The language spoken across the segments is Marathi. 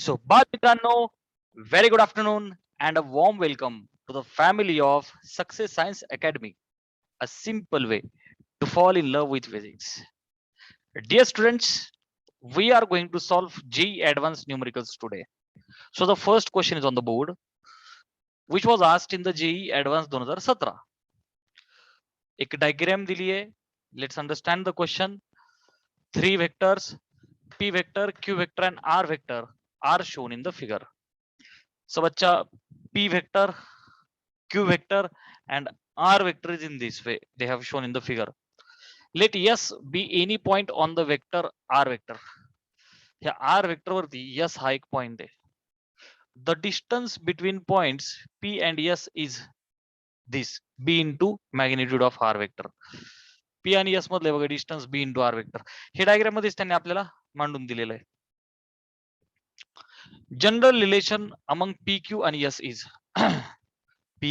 So, बालमित्रांनो, very good afternoon and a warm welcome to the family of Success Science Academy, a simple way to fall in love with physics. Dear students, we are going to solve JEE Advanced Numericals today. So, the first question is on the board, which was asked in the JEE Advanced 2017. एक diagram दिली आहे. Let's understand the question. Three vectors, P vector, Q vector and R vector are shown in the figure. So, बच्चा P vector, Q vector and R vector is in this way. They have shown in the figure. Let S be any point on the vector R vector. ह्या R vector वरती S हा एक point आहे. The distance between points P and S is this B into magnitude of R vector. P आणि S मधले बघा distance B into R vector. हे डायग्राम मध्येच त्यांनी आपल्याला मांडून दिलेलं आहे. General relation among P, Q आणि S is P,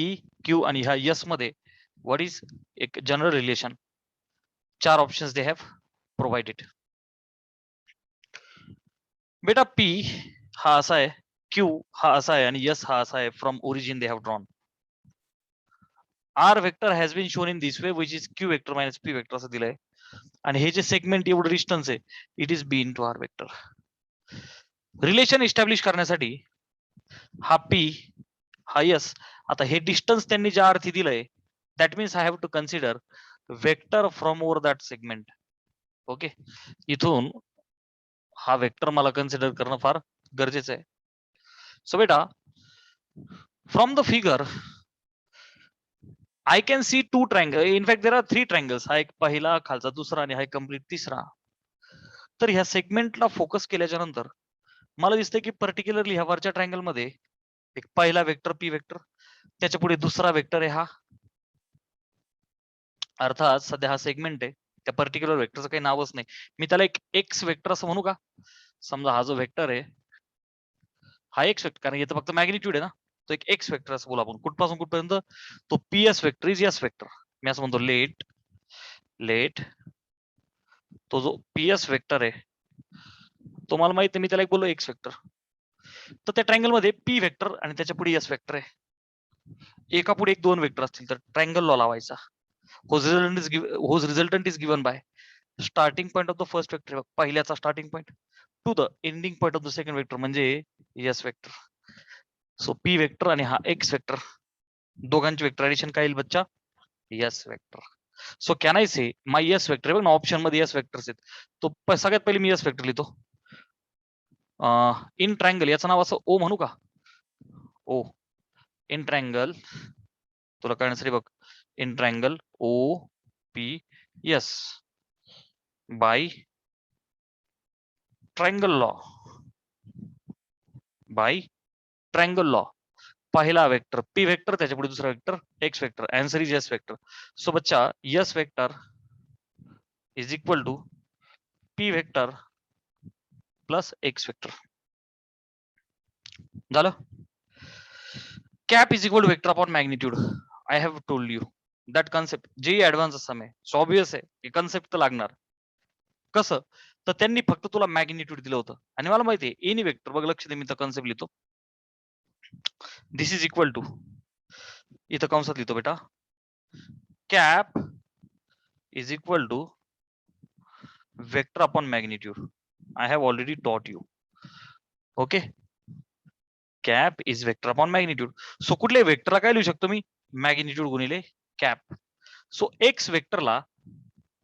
Q आणि ह्या S मध्ये what is एक जनरल रिलेशन. चार ऑप्शंस दे हॅव प्रोव्हाइडेड. बेटा P हा असा आहे, Q हा असा आहे आणि S हा असा आहे. From origin they have drawn. R vector has been shown in this way which is Q vector minus P vector असं दिलंय. आणि हे जे सेगमेंट एवढं डिस्टन्स आहे it is B into R vector. Relation establish करण्यासाठी हा P हा S, आता हे डिस्टन्स त्यांनी ज्या अर्थी दिलंय that means I have to consider vector from over that segment. Okay, इथून हा वेक्टर मला कन्सिडर करणं फार गरजेचं आहे. सो बेटा from the figure I can see two triangle. In fact there are three triangles. हा एक पहिला, खालचा दुसरा आणि हा एक कम्प्लीट तिसरा. तर ह्या सेगमेंटला फोकस केल्याच्या नंतर मला दिसतंय की पर्टिक्युलरली ह्या वरच्या ट्रायंगल मध्ये एक पहिला वेक्टर P वेक्टर, त्याच्या पुढे दुसरा वेक्टर आहे हा. अर्थात सध्या हा सेगमेंट आहे, त्या पर्टिक्युलर वेक्टरचं काही नावच नाही. मी त्याला एक एक्स वेक्टर असं म्हणू का? समजा हा जो वेक्टर आहे हा एक्स वेक्टर, कारण याचं फक्त मॅग्निट्यूड आहे ना, तो एक एक्स वेक्टर असं बोला आपण. कुठपासून कुठपर्यंत? तो PS vector is S vector. मी असं म्हणतो लेट लेट तो जो PS वेक्टर आहे तो मला माहिती आहे, मी त्याला एक बोललो एक्स वेक्टर. तर त्या ट्रायंगल मध्ये P वेक्टर आणि त्याच्या पुढे S वेक्टर आहे. एका पुढे एक दोन वेक्टर असतील तर ट्रायंगल लॉ लावायचा. whose resultant is given by starting point of the first vector, पहिल्याचा starting point to the ending point of the second vector म्हणजे S vector. So P vector आणि हा एक्स वेक्टर दोघांचे वेक्टर ऍडिशन काय येईल बच्चा? S vector. So can I say my S vector, बघ ना ऑप्शन मध्ये S वेक्टर्स आहेत. तो सगळ्यात पहिले मी S वेक्टर लिहितो. इन ट्रायंगल, याचं नाव असं O म्हणू का? O इन ट्रायंगल, तुला कळण्यासाठी बघ, in triangle OPS by triangle law, by triangle law. पहिला वेक्टर P वेक्टर, त्याच्या पुढे दुसरा vector X vector. Answer is S vector. So बच्चा S vector is equal to P vector plus X vector. झालं. Cap is equal to vector upon magnitude. I have told you that concept. जे ऍडव्हान्स असं आहे, सो ऑब्वियस आहे हे कन्सेप्ट तर लागणार. कसं? तर त्यांनी फक्त तुला मॅग्निट्यूड दिलं होतं आणि मला माहिती आहे एनी वेक्टर, बघ लक्ष दे, मी तर कन्सेप्ट लिहितो. दिस इज इक्वल टू, इथं कंसात लिहितो बेटा, cap is equal to vector upon magnitude. I have already taught you. Okay, cap is vector upon magnitude. So कुठल्या वेक्टरला काय लिहू शकतो मी? मॅग्निट्यूड गुणिले कॅप. सो एक्स वेक्टरला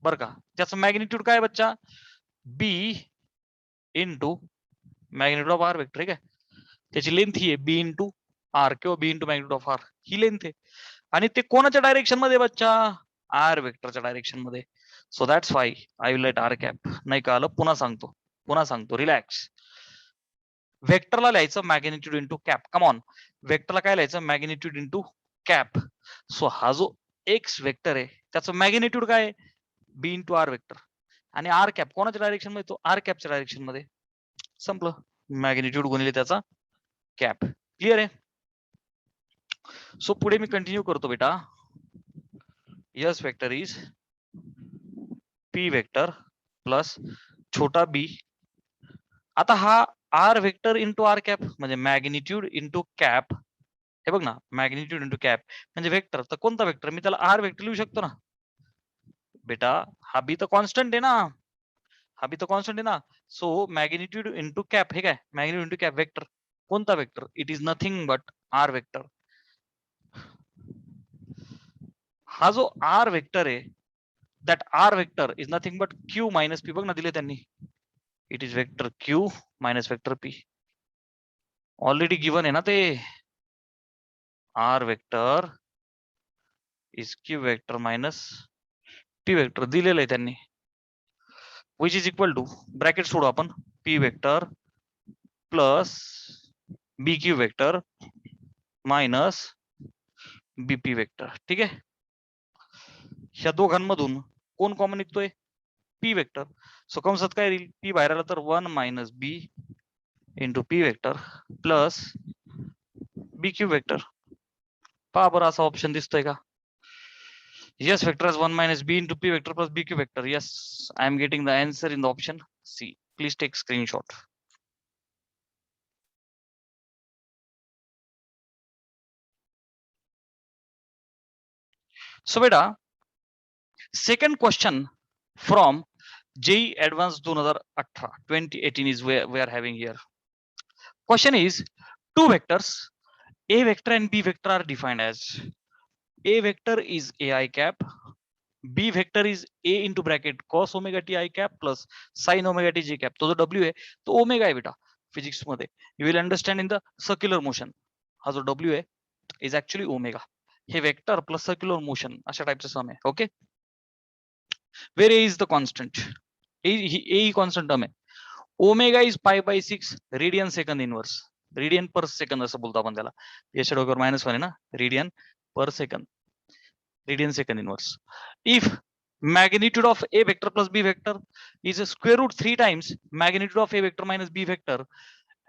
बरं का, त्याचं मॅग्निट्यूड काय बच्चा? B into magnitude of R vector. ठीक आहे, त्याची लेंथ ही आहे B इंटू आर किंवा B into magnitude of R, ही लेंथ आहे. आणि ते कोणाच्या डायरेक्शन मध्ये बच्चा? आर वेक्टरच्या डायरेक्शन मध्ये. So that's why I will let R cap. नाही का आलं? पुन्हा सांगतो रिलॅक्स. वेक्टरला लिहायचं magnitude into cap. Come on, वेक्टरला काय लिहायचं? Magnitude into cap. सो हा जो एक्स वेक्टर आहे त्याचं मॅग्निट्यूड काय आहे? B into R vector. आणि आर कॅप कोणाच्या डायरेक्शन मध्ये? तो आर कॅपच्या डायरेक्शन मध्ये. संपलं. मॅग्निट्यूड गुणिले त्याचा कॅप. क्लिअर आहे? सो पुढे मी कंटिन्यू करतो बेटा. Yes vector is P vector plus छोटा b. आता हा R vector into R cap म्हणजे मॅग्निट्यूड इंटू कॅप. हे बघ ना, मॅग्निट्यूड इंटू कॅप म्हणजे वेक्टर. तर कोणता वेक्टर? मी त्याला आर वेक्टर लिहू शकतो ना बेटा. हा बी तर कॉन्स्टंट आहे ना, हा बी तर कॉन्स्टंट आहे ना. सो मॅग्निट्यूड इंटू कॅप हे काय? Magnitude into cap vector. कोणता vector? It is nothing but R vector. हा जो आर वेक्टर आहे, that R vector is nothing but Q minus P. बघ ना दिले त्यांनी. It is vector Q minus vector P. Already given आहे ना ते. R vector is Q vector minus P vector दिलेलं आहे त्यांनी. Which is equal to bracket सोडू आपण, P vector plus B Q vector minus BP vector. ठीक आहे. ह्या दोघांमधून कोण कॉमन निघतोय? P vector. सो कंसात काय येईल? पी बाहेर आला तर 1 मायनस बी into P vector plus B Q vector. पहा बरं असा ऑप्शन दिसतोय का? Yes, vector as 1 minus b into p vector plus bq vector. Yes, I am getting the answer in the option C. Please take screenshot. So beta, second question from JEE Advanced 2018 is where we are having here. Question is, two vectors a vector and b vector are defined as a vector is ai cap, b vector is a into bracket cos omega t I cap plus sin omega t j cap. तो जो w आहे तो ओमेगा आहे बेटा फिजिक्स मध्ये. You will understand in the circular motion. हा जो w आहे इज ऍक्च्युअली ओमेगा. हे वेक्टर प्लस सर्क्युलर मोशन अशा टाइपचं सम आहे. Okay. Where A is the constant. A ही कॉन्स्टंट टर्म आहे. Omega is pi by 6 radian second inverse. Radian per second असं बोलतो आपण त्याला. याच्या डोक्यावर -1 आहे ना, radian per second, radian second inverse. If magnitude of a vector plus b vector is a square root 3 times magnitude of a vector minus b vector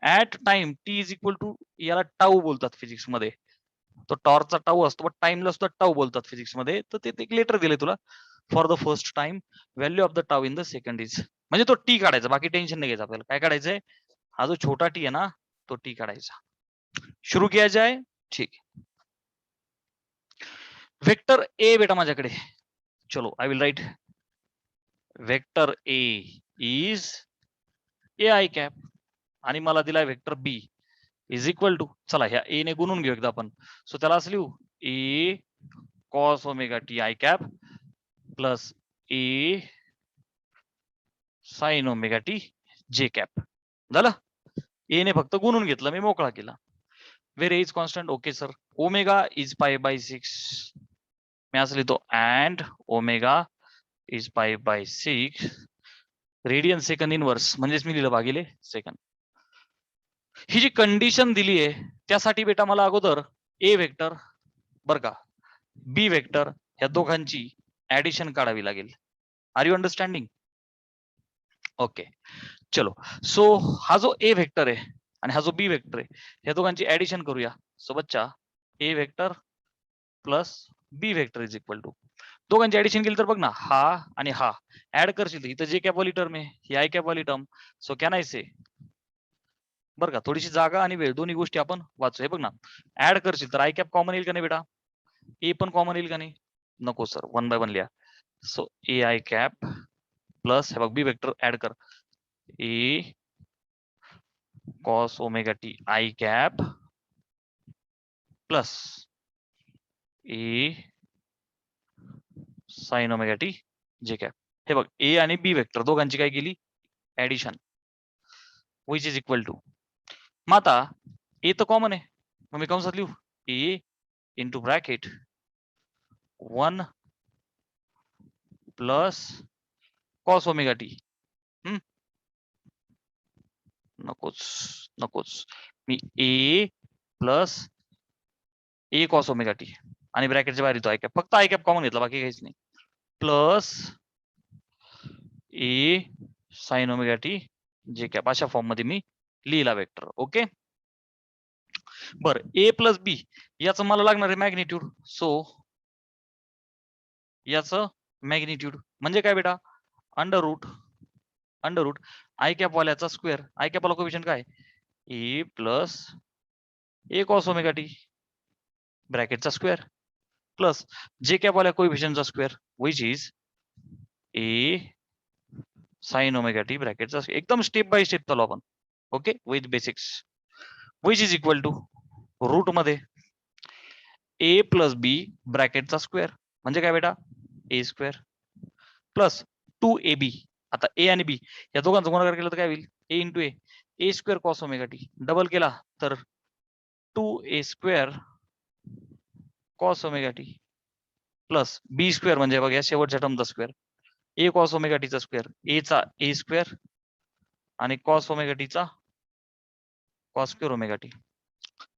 at time t is equal to, याला टाऊ बोलतात फिजिक्स मध्ये. तो टॉर्चचा टाऊ असतो बट टाइमला सुद्धा टाऊ बोलतात फिजिक्स मध्ये. तर ते एक लेटर दिले तुला. For the first time value of the tau in the second is, म्हणजे तो टी काढायचा, बाकी टेन्शन नाही घ्यायचं आपल्याला. काय काढायचंय? हा जो छोटा टी आहे ना तो टी काढायचा. शुरू किया जाए. ठीक. वेक्टर ए बेटा माझ्याकडे. चलो I will write vector A is A I cap आणि मला दिलाय vector B is equal to, चला ह्या ए ने गुणून घेऊ एकदा आपण. सो त्याला असं लिहू A cos omega T I cap plus A sine omega T J cap. झालं. ए ने फक्त गुणून घेतलं, मी मोकळा केला. Where A is constant. Okay sir. Omega is pi by 6. मी असं लिहितो and omega is pi by 6 radian second inverse, म्हणजेच मी लिहिलं भागिले सेकंद. ही जी कंडिशन दिली आहे त्यासाठी बेटा मला अगोदर ए वेक्टर बर का बी वेक्टर ह्या दोघांची ऍडिशन काढावी लागेल. Are you understanding? ओके. चलो. सो हा जो ए वेक्टर आहे आणि हा जो बी वेक्टर आहे ह्या दोघांची ऍडिशन करूया. सो बच्चा A vector plus B vector is equal to, दोघांची ऍडिशन केली तर बघ ना, हा आणि हा ऍड करशील इथं जे कॅप वाली टर्म आहे ही आय कॅप वाली टर्म. सो कॅन आय से, बरं का, थोडीशी जागा आणि वेळ दोन्ही गोष्टी आपण वाचू. हे बघ ना, ऍड करशील तर आय कॅप कॉमन येईल का नाही बेटा? ए पण कॉमन येईल का नाही? नको सर, 1 बाय 1 लिहा. So A I cap plus हे बघ बी वेक्टर ऍड कर A cos omega T I cap plus A sine omega T J cap. हे बघ ए आणि बी वेक्टर दोघांची काय केली? Addition. Which is equal to, मग आता ए तर कॉमन आहे, मग मी कंसात लिहू A into bracket 1 plus cos omega T. नकोच नकोच, मी A plus A cos omega T आणि ब्रॅकेटच्या बाहेर येतो आय कॅप, फक्त आय कॅप कॉमन घेतला बाकी काहीच नाही, plus A sine omega T J cap अशा फॉर्म मध्ये मी लिहिला वेक्टर. ओके. बर ए प्लस बी याचं मला लागणार आहे मॅग्निट्यूड. सो याचं मॅग्निट्यूड म्हणजे काय बेटा? अंडर रूट आय कॅप वाल्याचा स्क्वेअर. आय कॅप वाला कोएफिशियंट काय? A plus A cos omega T ब्रॅकेटचा स्क्वेअर प्लस जे कॅप वाल्या कोएफिशियंटचा square which is A sine omega T ब्रॅकेटचा. एकदम स्टेप बाय स्टेप चालू आपण. Okay with basics. Which is equal to root मध्ये ए प्लस बी ब्रॅकेटचा स्क्वेअर म्हणजे काय बेटा? A square plus 2ab. आता ए आणि बी या दोघांचा गुणाकार केला तर काय होईल? A into A square cos omega T. Double केला तर 2a square cos omega T plus B square म्हणजे बघा या शेवटच्या टर्मचा स्क्वेअर ए कॉस ओमेगा टीचा स्क्वेअर. ए चा ए स्क्वेअर आणि कॉस ओमेगा टीचा cos square omega T.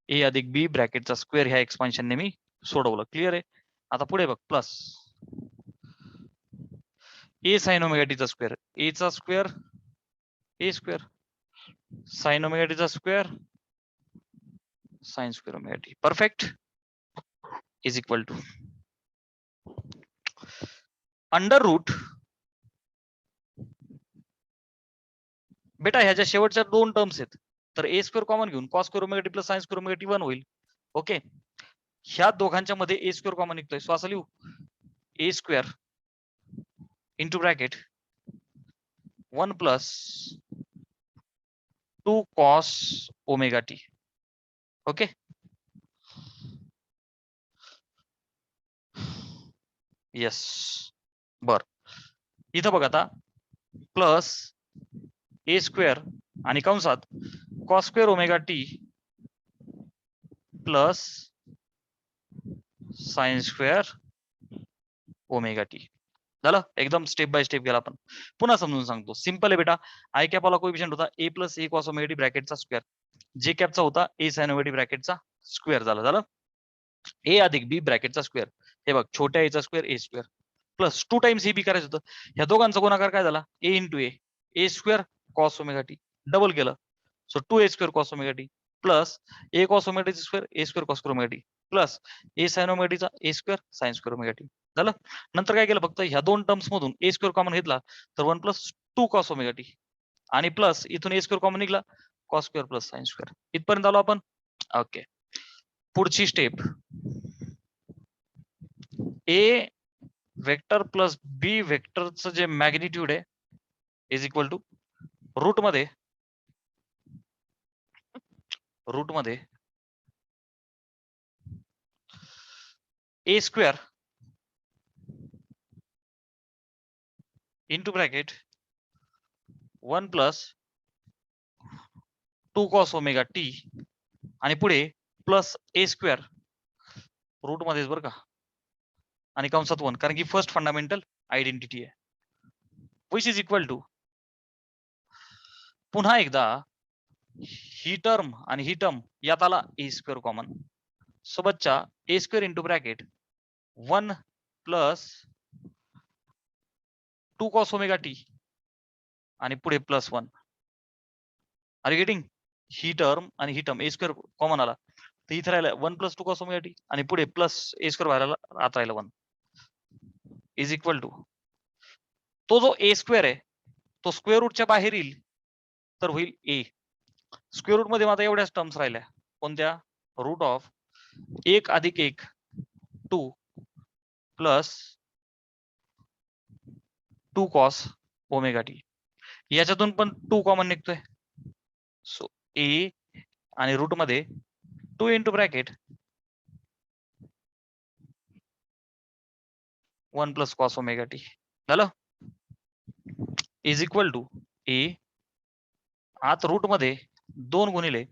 A अधिक बी ब्रॅकेटचा स्क्वेअर ह्या एक्सपान्शनने मी सोडवलं. क्लिअर आहे? आता पुढे बघ प्लस ए साइन ओमेगा टीचा स्क्वेअर. ए चा square A square sine omega टीचा square sine square omega T. Perfect. Is equal to under root. बेटा ह्याच्या शेवटच्या दोन टर्म्स आहेत तर ए स्क्वेअर कॉमन घेऊन cos square omega T plus sine square omega T 1 होईल. ओके ह्या दोघांच्या मध्ये ए स्क्वेअर कॉमन निघतोय. सो असं लिहू A square into bracket 1 plus 2 cos omega T. Okay yes बर. इथं बघ आता प्लस ए स्क्वेअर आणि कंसात cos square omega T plus sine square omega T. झालं? एकदम स्टेप बाय स्टेप गेला आपण. पुन्हा समजून सांगतो. सिंपल आहे बेटा. आय कॅप वाला कोएफिशियंट होता ए plus A cos omega T ब्रॅकेटचा स्क्वेअर. जे कॅपचा होता ए साइन ओमेगा टी ब्रॅकेटचा स्क्वेअर. झालं ए अधिक बी ब्रॅकेटचा स्क्वेअर. हे बघ छोट्या एचा square A square plus 2 times A B करायचं होतं. ह्या दोघांचा गुणाकार काय झाला? A into A square cos omega T. Double केलं so 2a square cos omega T plus A cos omega T square A square cos omega T plus A sine omega टीचा A square sine square omega T. झालं? नंतर काय केलं? फक्त ह्या दोन टर्म्स मधून ए स्क्वेअर कॉमन घेतला तर 1 प्लस 2 कॉस ओमेगा टी आणि प्लस इथून ए स्क्वेअर कॉमन निघला cos square plus sine square. इथपर्यंत आलो आपण. ओके पुढची step A vector plus B वेक्टरचं जे मॅग्निट्यूड आहे इज इक्वल टू रूट मध्ये A square into bracket 1 plus 2 cos omega T आणि पुढे प्लस ए स्क्वेअर रूट मध्येच बरं का आणि कंसात 1 कारण की फर्स्ट फंडामेंटल आयडेंटिटी आहे. विच इज इक्वल टू पुन्हा एकदा ही टर्म आणि ही टर्म यात आला ए स्क्वेअर कॉमन सोबतच्या A square into bracket 1 plus 2 cos omega T आणि पुढे प्लस 1. Are you getting? ही टर्म आणि ही टर्म ए स्क्वेअर कॉमन आला तर इथे राहिला 1 प्लस 2 कॉस ओमेगा टी आणि पुढे प्लस ए स्क्वेअर व्हायला आत राहिला 1 इज इक्वल टू तो जो ए स्क्वेअर आहे तो स्क्वेअर रूटच्या बाहेर येईल तर होईल ए. स्क्वेअर रूट मध्ये माझा एवढ्याच टर्म्स राहिल्या कोणत्या? रूट ऑफ 1 अधिक 1 2 प्लस 2 कॉस ओमेगा टी. याच्यातून पण 2 कॉमन निघतोय सो ए आणि रूट मध्ये 2 into bracket 1 plus cos omega T. झालं? इज इक्वल टू ए आत रूट मध्ये 2 गुणिले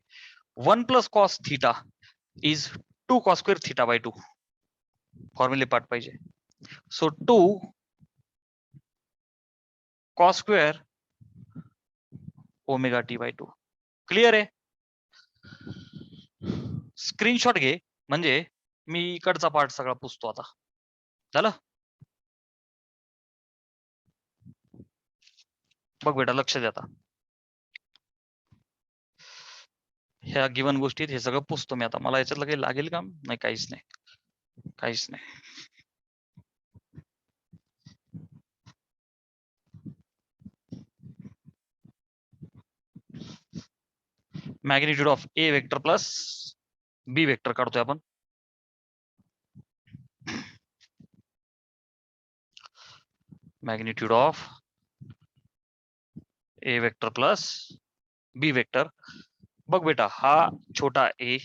1 plus cos theta is 2 cos square theta by 2. फॉर्म्युले पाठ पाहिजे. So 2 cos square omega T by 2. Clear आहे? स्क्रीनशॉट घे म्हणजे मी इकडचा पार्ट सगळा पुसतो आता. झालं? बघ बेटा लक्ष द्या आता. ह्या गिवन गोष्टीत हे सगळं पुसतो मी आता. मला याच्यातलं काही लागेल का? नाही काहीच नाही. Magnitude of A vector plus B vector काढतोय आपण. Magnitude of A vector plus B vector. बघ बेटा, हा छोटा ए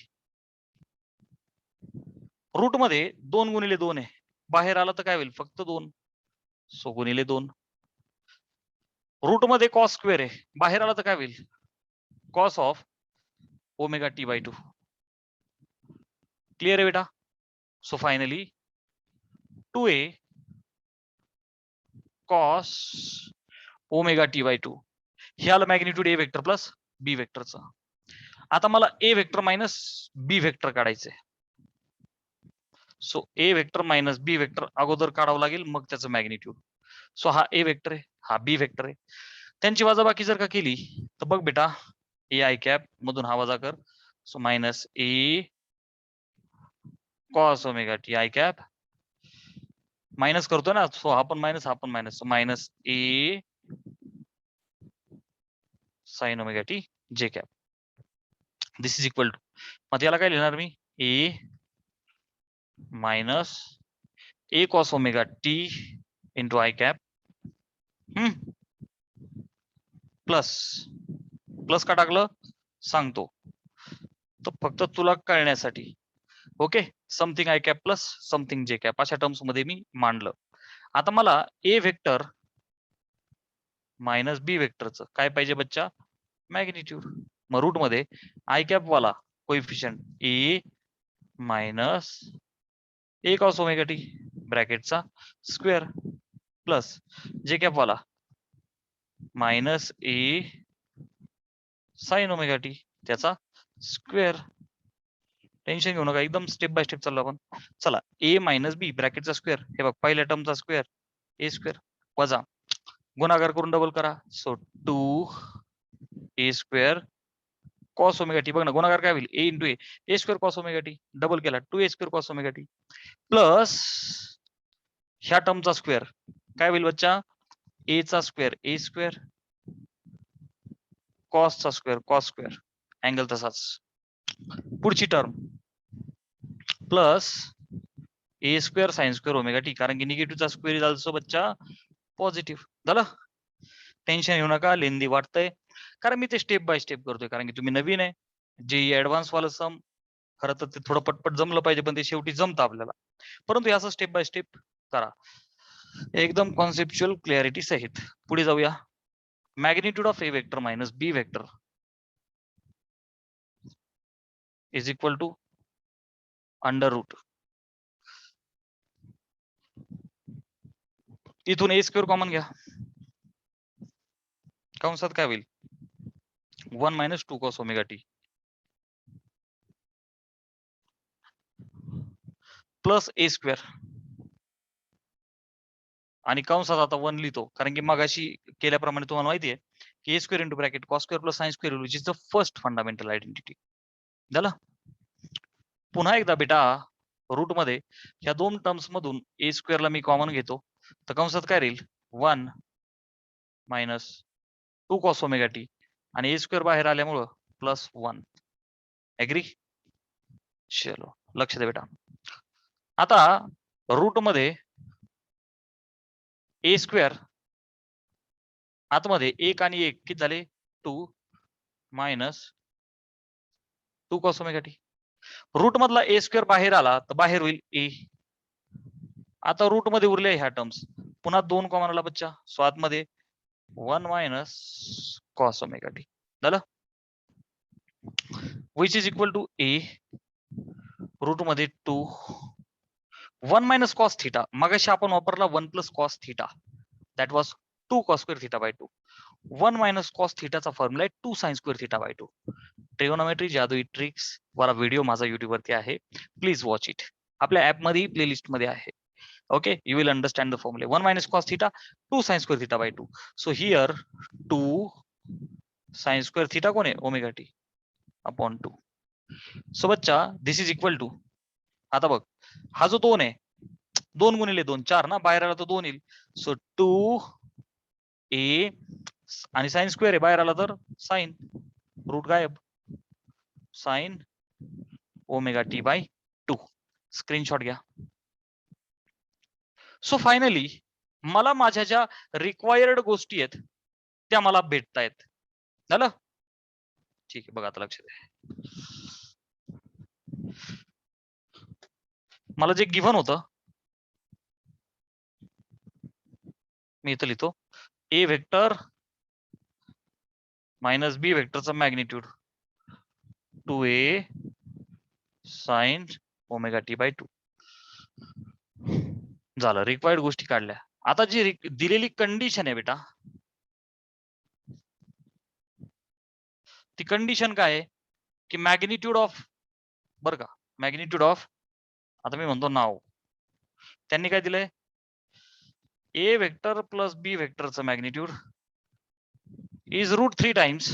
रूट मध्ये 2 गुणिले 2 आहे, बाहेर आला तर काय होईल, फक्त 2. सो गुणिले 2. रूट मध्ये कॉस स्क्वेअर आहे, बाहेर आला तर काय होईल, cos of omega T by 2. Clear आहे बेटा. So finally 2a cos omega T by 2 हे आलं magnitude A vector plus B वेक्टरचं. आता मला A vector minus B vector काढायचंय. So A vector minus B vector अगोदर काढावं लागेल, मग त्याचं मॅग्निट्यूड. सो हा ए वेक्टर आहे, हा बी वेक्टर आहे. त्यांची वजाबाकी जर का केली तर बघ बेटा, ए आय कॅप मधून हा वजा कर. So minus A cos omega T I cap minus करतोय ना, सो हा पण मायनस, हा पण minus. So minus A sine omega T J cap. This is equal to, मग याला काय लिहिणार मी, A minus A cos omega T into I cap plus plus का टाकलं सांगतो, तर फक्त तुला कळण्यासाठी. Okay, something I cap plus something J cap अशा टर्म्स मध्ये मी मांडलं. आता मला ए वेक्टर मायनस बी वेक्टरचं काय पाहिजे बच्चा, मॅग्निट्यूड. मग रूट मध्ये आय कॅप वाला coefficient A minus A cos omega T ब्रॅकेटचा स्क्वेअर प्लस जे कॅप वाला minus A sine omega T त्याचा स्क्वेअर. टेन्शन घेऊ नका, एकदम स्टेप बाय स्टेप चाललो आपण. चला, ए मायनस बी ब्रॅकेटचा स्क्वेअर, हे बघ पहिल्या टर्मचा स्क्वेअर ए स्क्वेअर वजा गुणाकार करून डबल करा. So 2a square cos omega T. बघ ना, गुणाकार काय होईल, A into A square cos omega T, double केला 2a square cos omega T plus ह्या टर्मचा स्क्वेअर काय होईल बच्चा, ए चा स्क्वेअर ए स्क्वेअर कॉस चा स्क्वेअर कॉस स्क्वेअर अँगल तसाच. पुढची term plus A square sine square omega T, कारण की निगेटिव्हचा स्क्वेअर इज ऑल्सो बच्चा पॉझिटिव्ह. झालं, टेन्शन घेऊ नका, लेंदी वाटतंय कारण मी ते स्टेप बाय स्टेप करतोय, कारण की तुम्ही नवीन आहे. जे ऍडव्हान्स वाला सम खरं तर ते थोडं पटपट जमलं पाहिजे, पण ते शेवटी जमतं आपल्याला. परंतु हे असं स्टेप बाय स्टेप करा, एकदम कॉन्सेप्च्युअल क्लॅरिटी सहित. पुढे जाऊया. Magnitude of A vector minus B vector is equal to under root, इथून ए स्क्वेअर कॉमन घ्या, कंसात काय होईल 1 minus 2 cos omega T plus A square, आणि कंसात आता 1 लिहितो, कारण की मगाशी केल्याप्रमाणे तुम्हाला माहिती आहे की A square into bracket cos square plus sine square which is the first fundamental identity. झालं. पुन्हा एकदा बेटा, रूट मध्ये ह्या दोन टर्म्स मधून ए स्क्वेअरला मी कॉमन घेतो, तर कंसात काय राहील 1 मायनस 2 कॉस ओमेगा टी, आणि ए स्क्वेअर बाहेर आल्यामुळं प्लस 1. ऍग्री. चलो, लक्ष दे बेटा. आता रूट मध्ये ए स्क्वेअर आतमध्ये 1 आणि 1 किती झाले 2 minus 2 cos omega t. Root मधला ए स्क्वेअर बाहेर आला तर बाहेर होईल ए. आता रूट मध्ये उरले ह्या टर्म्स, पुन्हा 2 कॉमन आला बच्चा, सो आतमध्ये 1 मायनस कॉस ओमेगा टी. झालं, which is equal to A root मध्ये 2 1 मायनस कॉस थिटा. मगाशी आपण वापरला 1 plus cos theta, that was 2 cos square theta by 2. 1 minus cos थिटाचा फॉर्म्युला आहे 2 sine square theta by 2. Trigonometry जादुई ट्रिक्स वाला व्हिडिओ माझा युट्यूब वरती आहे, प्लीज वॉच इट. आपल्या ऍप मध्ये प्लेलिस्ट मध्ये आहे. Okay, you will understand the formula. 1 minus cos theta 2 sine square theta by 2. So here 2 sine square theta कोण आहे ओमेगा टी अपॉन 2. सो बच्चा दिस इज इक्वल टू, आता बघ हा जो 2 आहे 2 गुणिले 2 4 ना, बाहेर आला तर 2 येईल. सो 2 ए आणि साइन स्क्वेअर आहे, बाहेर आला तर साइन, रूट गायब. Sine omega T by 2. Screenshot घ्या. सो फायनली मला माझ्या ज्या रिक्वायर्ड गोष्टी आहेत त्या मला भेटतायत. झालं? ठीक आहे, बघा आता लक्ष द्या. मला जे गिव्हन होतं मी इथं लिहितो ए व्हेक्टर मायनस बी व्हेक्टरचा magnitude 2a sine omega T by 2. झालं, रिक्वायर्ड गोष्टी काढल्या. आता जी दिलेली कंडिशन आहे बेटा, ती कंडिशन काय आहे की मॅग्निट्यूड ऑफ, बरं का, मॅग्निट्यूड ऑफ, आता मी म्हणतो नाव, त्यांनी काय दिलंय, ए व्हेक्टर प्लस बी व्हेक्टरचं magnitude is √3 times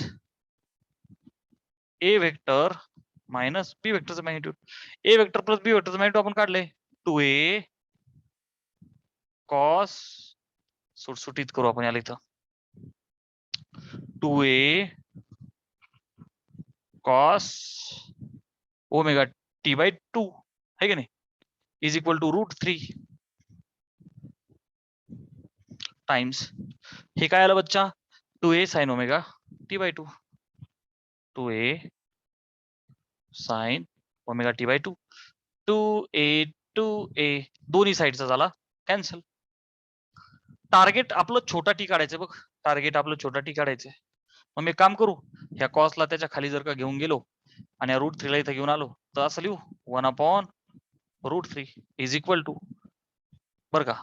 A vector minus B व्हेक्टरचं magnitude. A vector plus B व्हेक्टरचं मॅग्निट्यूड आपण काढले 2a कॉस, सुटसुटीत करू आपण याला इथं, 2a cos omega T by 2 है की नाही, इज इक्वल टू √3 टाइम्स, हे काय आलं बच्चा, 2a sine omega T by 2, 2a sine omega T by 2, 2a दोन्ही साईडचा झाला कॅन्सल. टार्गेट आपलं छोटा टी काढायचं बघ, टार्गेट आपलं छोटा टी काढायचंय. मग मी काम करू, ह्या कॉसला त्याच्या खाली जर का घेऊन गेलो आणि या √3 ला इथं घेऊन आलो तर असं लिहू 1/√3 इज इक्वल टू, बर का,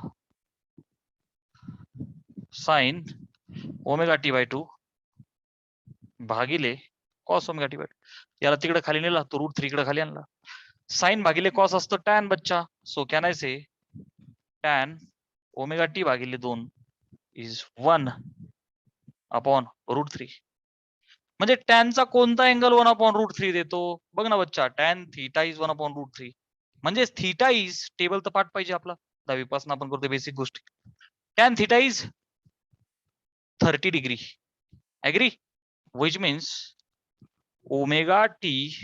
साइन ओमेगा टी बाय 2 भागिले कॉस ओमेगा टी बाय 2. याला तिकडे खाली नेला तो √3 इकडे खाली आणला. साइन भागिले कॉस असतो टॅन बच्चा, so can I say tan omega t भागिले 2 इज 1/√3. म्हणजे टॅनचा कोणता अँगल 1/√3 देतो, बघ ना बच्चा, टॅन थीटा इज 1/√3. म्हणजे थीटा इज, टेबल तर पाठ पाहिजे आपला, 10वी पासून आपण करतो बेसिक गोष्टी. Tan theta is 30 degree, agree, which means omega t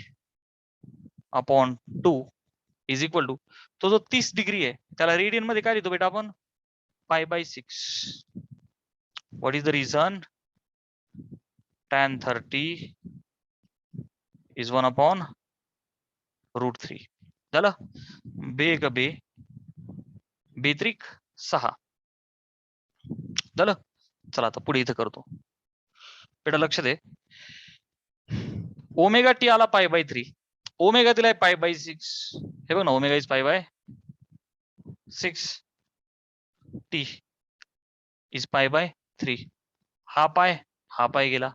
upon 2 is equal to, तो जो 30 डिग्री आहे त्याला रेडियन मध्ये काय लिहितो बेटा आपण, π/6. What is the reason, tan 30 is 1/√3. झालं, बेग बे बेत्रिक 6 झालं. चला आता पुढे इथं करतो बेटा, लक्ष दे. ओमेगा टी आला π/3, ओमेगा दिलाय π/6, हे बघ ना, ओमेगा इज π/6, टी इज π/3, हा पाय गेला,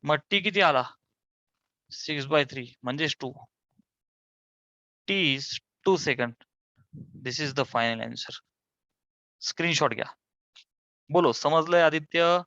मग टी किती आला 6/3 म्हणजेच 2, T is 2 second. This is the final answer. Screenshot घ्या. बोलो, समजलंय आदित्य?